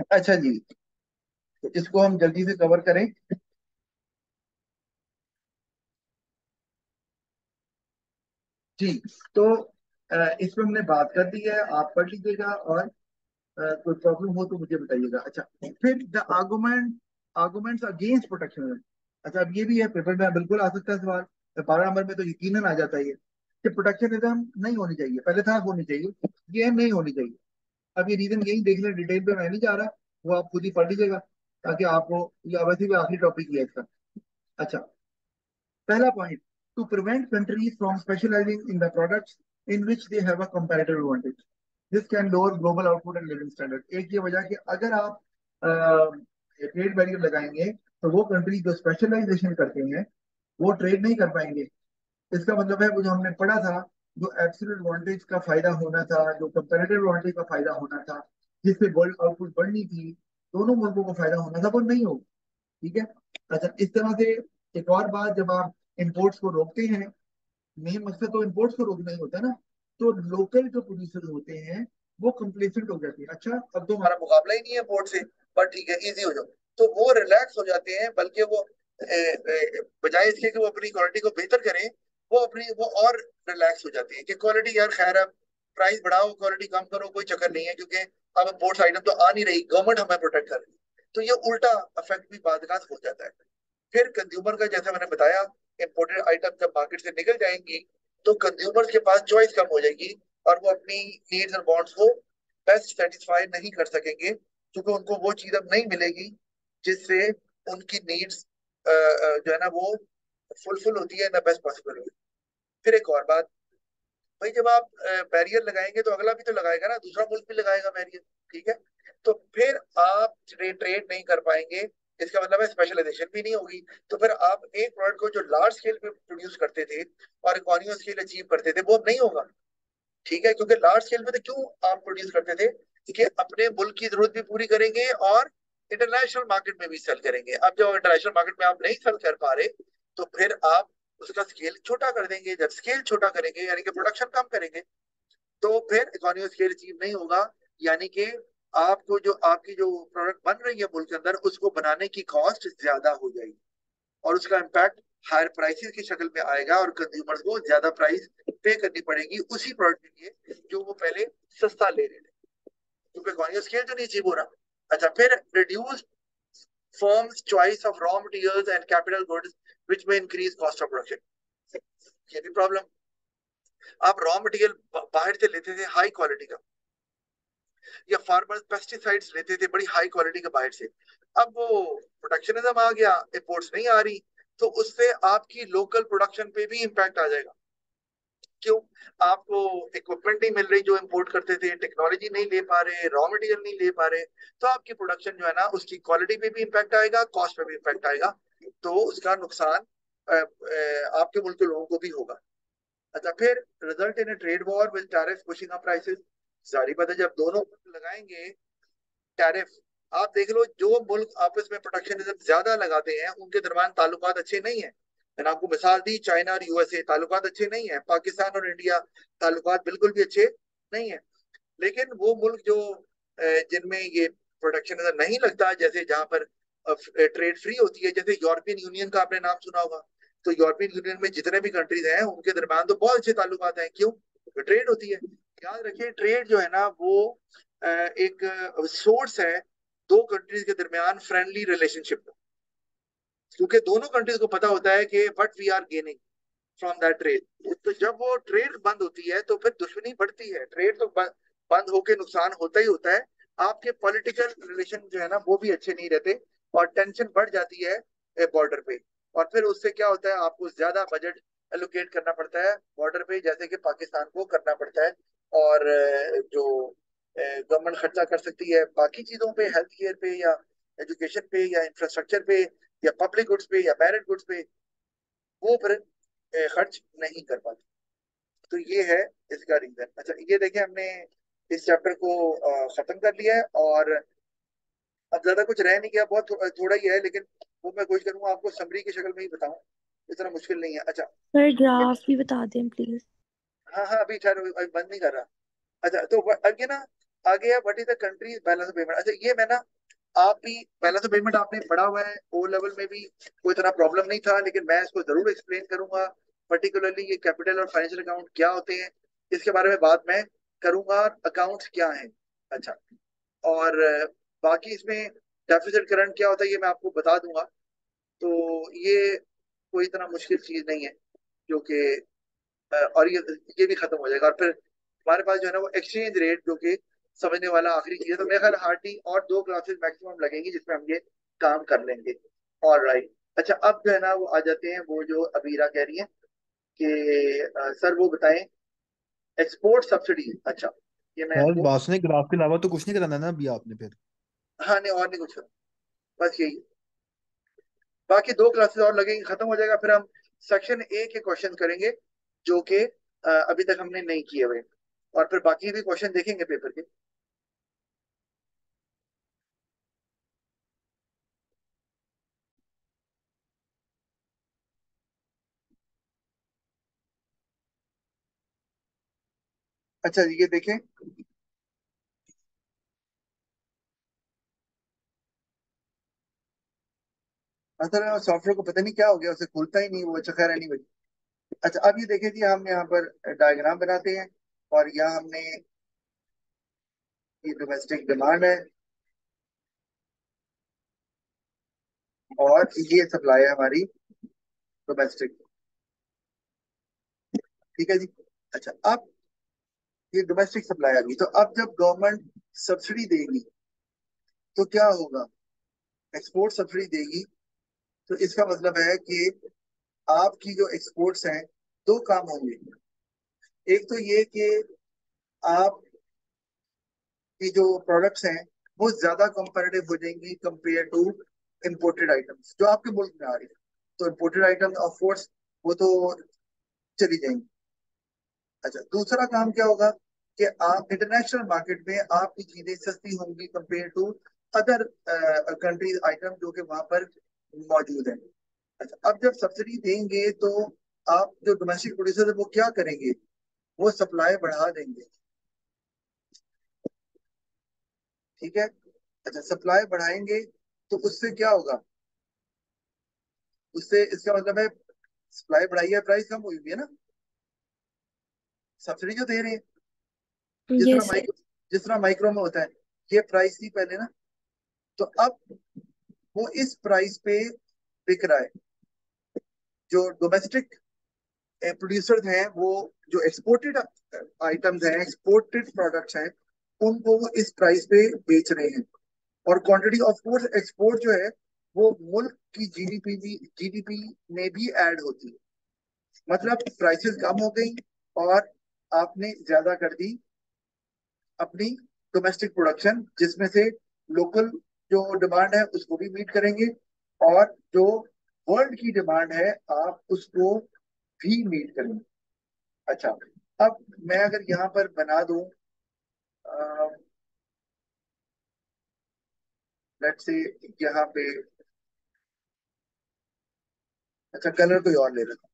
अच्छा जी, तो इसको हम जल्दी से कवर करें। जी, तो इस पे हमने बात कर दी है, आप पढ़ लीजिएगा, और कोई प्रॉब्लम हो तो मुझे बताइएगा। अच्छा, फिर द आर्गुमेंट्स अगेंस्ट प्रोटेक्शनिज्म। अच्छा, अब ये भी है, पेपर में बिल्कुल आ सकता है सवाल। 12 नंबर में तो यकीनन आ जाता है ये, कि प्रोटेक्शनिज्म नहीं होनी चाहिए, पहले था होनी चाहिए, ये नहीं होनी चाहिए। अब ये रीजन यही देख लें, डिटेल पे मैं नहीं जा रहा, वो आप खुद ही पढ़ लीजिएगा, ताकि आपको, ये वैसे भी आखिरी टॉपिक ही है इसका। अच्छा, पहला point, to prevent countries from specialising in the products in which they have a comparative advantage, this can lower global output and living standard. एक ये वजह कि अगर आप ट्रेड बैरियर लगाएंगे, तो वो कंट्री जो स्पेशलाइजेशन करते हैं वो ट्रेड नहीं कर पाएंगे। इसका मतलब है, वो जो हमने पढ़ा था, जो एब्सोल्यूट एडवांटेज का फायदा होना था, जो कंपैरेटिव एडवांटेज का फायदा होना था, जिससे वर्ल्ड आउटपुट बढ़नी थी, दोनों मुल्कों को फायदा होना था, वो नहीं हो। ठीक है। अच्छा, इस तरह से एक और बात, जब आप इंपोर्ट्स को रोकते हैं, मेन मकसद तो इंपोर्ट्स को रोकना ही होता है ना, तो लोकल जो प्रोड्यूसर होते हैं वो कंप्लेसेंट हो जाते हैं। अच्छा, अब तो हमारा मुकाबला ही नहीं है इंपोर्ट से, पर ठीक है, इजी हो जाओ, तो वो रिलैक्स हो जाते हैं, बल्कि वो बजाय इसके कि वो अपनी क्वालिटी को बेहतर करें, वो और रिलैक्स हो जाते हैं कि क्वालिटी यार खैर, अब प्राइस बढ़ाओ क्वालिटी कम करो, कोई चक्कर नहीं है, क्योंकि अब इंपोर्ट्स आइटम तो आ नहीं रही, गवर्नमेंट हमें प्रोटेक्ट कर रही है। तो ये उल्टा इफेक्ट भी बाद हो जाता है। फिर कंज्यूमर का, जैसा मैंने बताया, इम्पोर्टेड आइटम जब मार्केट से निकल जाएंगी, तो कंज्यूमर्स के पास चॉइस कम हो जाएगी, और वो अपनी नीड्स और वांट्स को बेस्ट सेटिस्फाई नहीं कर सकेंगे, क्योंकि उनको वो चीज अब नहीं मिलेगी जिससे उनकी नीड्स जो है ना वो फुलफिल होती है ना, बेस्ट पॉसिबल होती है। फिर एक और बात, भाई जब आप बैरियर लगाएंगे, तो अगला भी तो लगाएगा ना, दूसरा मुल्क भी लगाएगा बैरियर। ठीक है। तो फिर आप ट्रेड नहीं कर पाएंगे, इसका मतलब है स्पेशलाइजेशन भी नहीं होगी। तो फिर आप एक प्रोडक्ट को जो लार्ज स्केल पे प्रोड्यूस करते थे और इकोनॉमी ऑफ स्केल अचीव करते थे, वो अब नहीं होगा। ठीक है, क्योंकि लार्ज स्केल पे तो क्यों आप प्रोड्यूस करते थे, कि अपने मुल्क की जरूरत भी पूरी करेंगे और इंटरनेशनल मार्केट में भी सेल करेंगे। अब जब इंटरनेशनल मार्केट में आप नहीं सेल कर पा रहे, तो फिर आप उसका स्केल छोटा कर देंगे। जब स्केल छोटा करेंगे, यानी कि प्रोडक्शन कम करेंगे, तो फिर इकोनॉमी ऑफ स्केल अचीव नहीं होगा। यानी कि आपको जो आपकी जो प्रोडक्ट बन रही है मुल्क के अंदर, उसको बनाने की कॉस्ट ज्यादा हो जाएगी, और उसका इम्पैक्ट हायर प्राइसेस की शक्ल में आएगा, और कंज्यूमर्स को ज्यादा प्राइस पे करनी पड़ेगी उसी प्रोडक्ट के लिए जो वो पहले सस्ता ले रहे थे, क्योंकि इकोनॉमी ऑफ स्केल तो नहीं अचीव हो रहा। अच्छा, फिर reduce firms choice of raw materials and capital goods which may increase cost of production। ये भी प्रॉब्लम। आप रॉ मटेरियल बाहर से लेते थे हाई क्वालिटी का, या फार्मर्स पेस्टिसाइड्स लेते थे बड़ी हाई क्वालिटी का बाहर से। अब वो प्रोटेक्शनिज्म आ गया, इंपोर्ट्स नहीं आ रही, तो उससे आपकी लोकल प्रोडक्शन पे भी इम्पैक्ट आ जाएगा। क्यों? आपको इक्विपमेंट नहीं मिल रही जो इंपोर्ट करते थे, टेक्नोलॉजी नहीं ले पा रहे, रॉ मटेरियल नहीं ले पा रहे, तो आपकी प्रोडक्शन जो है ना, उसकी क्वालिटी पे भी इम्पैक्ट आएगा, कॉस्ट पे भी इम्पैक्ट आएगा, तो उसका नुकसान आपके मुल्क के लोगों को भी होगा। अच्छा, फिर result in trade war with tariff pushing up prices. जारी बात है, जब दोनों मुल्क लगाएंगे टैरिफ, आप देख लो, जो मुल्क आपस में प्रोटेक्शनिज्म ज्यादा लगाते हैं उनके दरमियान ताल्लुकात अच्छे नहीं है। मैंने आपको मिसाल दी, चाइना और यूएसए ताल्लुकात अच्छे नहीं है, पाकिस्तान और इंडिया ताल्लुकात बिल्कुल भी अच्छे नहीं है। लेकिन वो मुल्क जो जिनमें ये प्रोटेक्शनिज्म नहीं लगता, जैसे जहां पर ट्रेड फ्री होती है, जैसे यूरोपियन यूनियन का आपने नाम सुना होगा, तो यूरोपियन यूनियन में जितने भी कंट्रीज हैं उनके दरमियान तो बहुत अच्छे ताल्लुकात हैं। क्यों? ट्रेड होती है। याद रखिए, ट्रेड जो है ना वो एक सोर्स है दो कंट्रीज के दरमियान फ्रेंडली रिलेशनशिप का, क्योंकि दोनों कंट्रीज को पता होता है कि what we are gaining from that trade. तो जब वो ट्रेड बंद होती है, तो फिर दुश्मनी बढ़ती है। ट्रेड तो बंद होके नुकसान होता ही होता है, आपके पॉलिटिकल रिलेशन जो है ना वो भी अच्छे नहीं रहते, और टेंशन बढ़ जाती है बॉर्डर पे। और फिर उससे क्या होता है, आपको ज्यादा बजट एलोकेट करना पड़ता है बॉर्डर पे, जैसे कि पाकिस्तान को करना पड़ता है। और जो गवर्नमेंट खर्चा कर सकती है बाकी चीजों पे, हेल्थ केयर पे, या एजुकेशन पे, या इंफ्रास्ट्रक्चर पे, या पब्लिक गुड्स पे, या मैरिड गुड्स पे, वो फिर खर्च नहीं कर पाते। तो ये है इसका रीजन। अच्छा, ये देखें, हमने इस चैप्टर को खत्म कर लिया है, और अब ज्यादा कुछ रह नहीं गया, बहुत थोड़ा ही है, लेकिन वो मैं कोशिश करूंगा आपको समरी की शक्ल में ही बताऊं, इतना मुश्किल नहीं है। अच्छा, सर ग्राफ भी बता दें प्लीज। हाँ हाँ, अभी ठहरो, अभी बंद नहीं कर रहा। अच्छा, तो अब ये ना, आगे है what is the country balance of payment. अच्छा ये मैं ना, आप भी बैलेंस ऑफ पेमेंट आपने पढ़ा हुआ है, ओ लेवल में भी कोई तरह प्रॉब्लम नहीं था, लेकिन मैं इसको जरूर एक्सप्लेन करूंगा। पर्टिकुलरली ये कैपिटल और फाइनेंशियल अकाउंट क्या होते हैं, इसके बारे में बात मैं करूंगा। अकाउंट्स क्या है, अच्छा, और बाकी इसमें डेफिसिट करंट क्या होता है ये मैं आपको बता दूंगा। तो ये कोई इतना मुश्किल चीज नहीं है जो कि और ये भी खत्म हो जाएगा। और फिर हमारे पास जो है ना वो एक्सचेंज रेट, जो कि समझने वाला आखिरी चीज है। तो मेरे ख्याल हार्डली और 2 क्लासेस मैक्सिमम लगेंगी जिसमें हम ये काम कर लेंगे। और राइट, अच्छा अब जो है ना वो आ जाते हैं वो जो अबीरा कह रही है कि सर वो बताएं एक्सपोर्ट सब्सिडी। अच्छा ये मैं और इसको, बासने ग्राफ के अलावा तो कुछ नहीं कराना ना अभी आपने फिर। हाँ नहीं और नहीं कुछ, बस यही, बाकी 2 क्लासेस और लगेंगी, खत्म हो जाएगा। फिर हम सेक्शन ए के क्वेश्चन करेंगे जो कि अभी तक हमने नहीं किए हुए, और फिर बाकी भी क्वेश्चन देखेंगे पेपर के। अच्छा जी ये देखें, असल सॉफ्टवेयर को पता नहीं क्या हो गया, उसे खुलता ही नहीं वो। अच्छा खैर नहीं बची। अच्छा अब ये देखें जी, हम यहाँ पर डायग्राम बनाते हैं, और यहाँ हमने ये डोमेस्टिक डिमांड है, और ये सप्लाई है हमारी डोमेस्टिक। ठीक है जी। अच्छा अब ये डोमेस्टिक सप्लाई आ गई, तो अब जब गवर्नमेंट सब्सिडी देगी तो क्या होगा, एक्सपोर्ट सब्सिडी देगी, तो इसका मतलब है कि आपकी जो एक्सपोर्ट्स हैं, 2 काम होंगे। एक तो ये कि आपकी जो प्रोडक्ट्स हैं वो ज्यादा कंपेरेटिव हो जाएंगी कंपेयर टू इम्पोर्टेड आइटम्स जो आपके मुल्क में आ रही है। तो इम्पोर्टेड आइटम ऑफ कोर्स वो तो चली जाएंगी। अच्छा दूसरा काम क्या होगा कि आप इंटरनेशनल मार्केट में आपकी चीजें सस्ती होंगी compare to other countries item जो कि वहां पर मौजूद है। अच्छा अब जब सब्सिडी देंगे तो आप जो डोमेस्टिक प्रोड्यूसर है वो क्या करेंगे, वो सप्लाई बढ़ा देंगे। ठीक है। अच्छा सप्लाई बढ़ाएंगे तो उससे क्या होगा, उससे इसका मतलब है सप्लाई बढ़ाई है, प्राइस कम हुई हुई है ना, सब्सिडी जो दे रहे हैं। जिस तरह यस सर। माइक्रो जिस तरह माइक्रो में होता है, ये प्राइस थी पहले ना, तो अब वो इस प्राइस पे बिक रहा है। जो डोमेस्टिक प्रोड्यूसर्स हैं वो जो एक्सपोर्टेड आइटम्स हैं, एक्सपोर्टेड प्रोडक्ट्स हैं, उनको वो इस प्राइस पे बेच रहे हैं। और क्वांटिटी ऑफ कोर्स एक्सपोर्ट जो है वो मुल्क की जीडीपी में भी ऐड होती है। मतलब प्राइसेस कम हो गई और आपने ज्यादा कर दी अपनी डोमेस्टिक प्रोडक्शन, जिसमें से लोकल जो डिमांड है उसको भी मीट करेंगे, और जो वर्ल्ड की डिमांड है आप उसको भी मीट करेंगे। अच्छा अब मैं अगर यहाँ पर बना दूं, लेट्स से यहाँ पे, अच्छा कलर कोई और ले लेता हूं।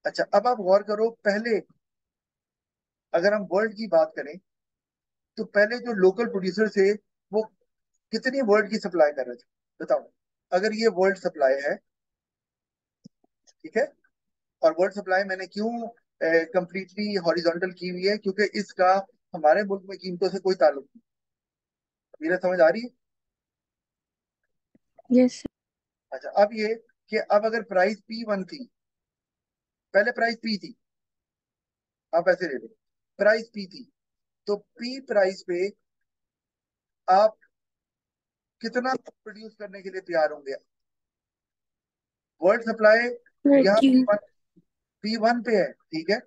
अच्छा अब आप गौर करो, पहले अगर हम वर्ल्ड की बात करें तो पहले जो लोकल प्रोड्यूसर थे वो कितनी वर्ल्ड की सप्लाई कर रहे थे, बताओ। अगर ये वर्ल्ड सप्लाई है, ठीक है, और वर्ल्ड सप्लाई मैंने क्यों कंप्लीटली हॉरिजॉन्टल की हुई है, क्योंकि इसका हमारे मुल्क में कीमतों से कोई ताल्लुक नहीं। मेरा समझ आ रही है। Yes sir. अच्छा अब ये कि अब अगर प्राइस P1 थी, पहले प्राइस P थी, आप ऐसे ले लो, प्राइस P थी, तो P प्राइस पे आप कितना प्रोड्यूस करने के लिए तैयार होंगे। वर्ल्ड सप्लाई यहाँ क्यों? P1 पे है, ठीक है,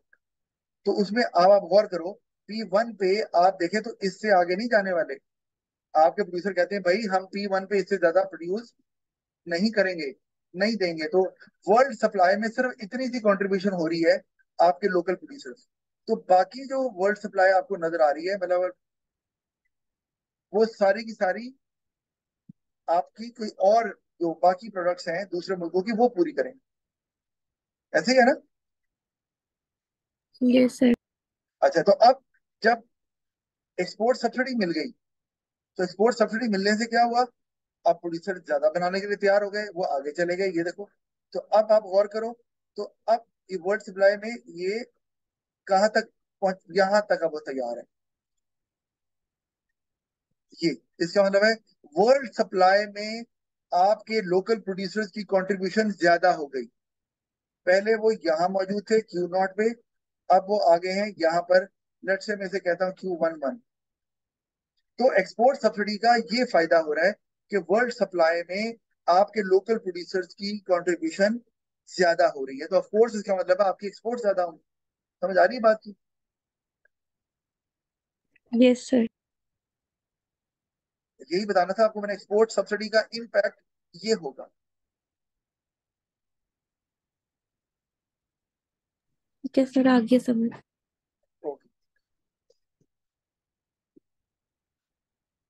तो उसमें अब आप गौर करो, P1 पे आप देखें तो इससे आगे नहीं जाने वाले। आपके प्रोड्यूसर कहते हैं भाई हम P1 पे इससे ज्यादा प्रोड्यूस नहीं करेंगे, नहीं देंगे। तो वर्ल्ड सप्लाई में सिर्फ इतनी सी कंट्रीब्यूशन हो रही है आपके लोकल प्रोड्यूसर्स। तो बाकी जो वर्ल्ड सप्लाई आपको नजर आ रही है, मतलब वो सारी की सारी आपकी कोई और जो बाकी प्रोडक्ट्स हैं दूसरे मुल्कों की वो पूरी करें। ऐसे ही है ना? Yes sir. अच्छा, तो अब जब एक्सपोर्ट सब्सिडी मिल गई, तो एक्सपोर्ट सब्सिडी मिलने से क्या हुआ? अब प्रोड्यूसर ज्यादा बनाने के लिए तैयार हो गए, वो आगे चले गए, ये देखो। तो अब आप गौर करो, तो अब ये वर्ल्ड सप्लाई में ये कहाँ तक पहुंच, यहाँ तक अब वो तैयार है। ये इसका मतलब है वर्ल्ड सप्लाई में आपके लोकल प्रोड्यूसर्स की कंट्रीब्यूशन ज्यादा हो गई। पहले वो यहाँ मौजूद थे Q0 पे, अब वो आगे हैं यहाँ पर, लेट से मैं से कहता हूँ Q11। तो एक्सपोर्ट सब्सिडी का ये फायदा हो रहा है कि वर्ल्ड सप्लाई में आपके लोकल प्रोड्यूसर्स की कंट्रीब्यूशन ज्यादा हो रही है, तो ऑफ कोर्स इसका मतलब है आपकी एक्सपोर्ट ज्यादा होंगी। समझ आ रही है बात की? Yes sir. यही बताना था आपको मैंने, एक्सपोर्ट सब्सिडी का इम्पैक्ट ये होगा। ठीक है सर, आगे समझ।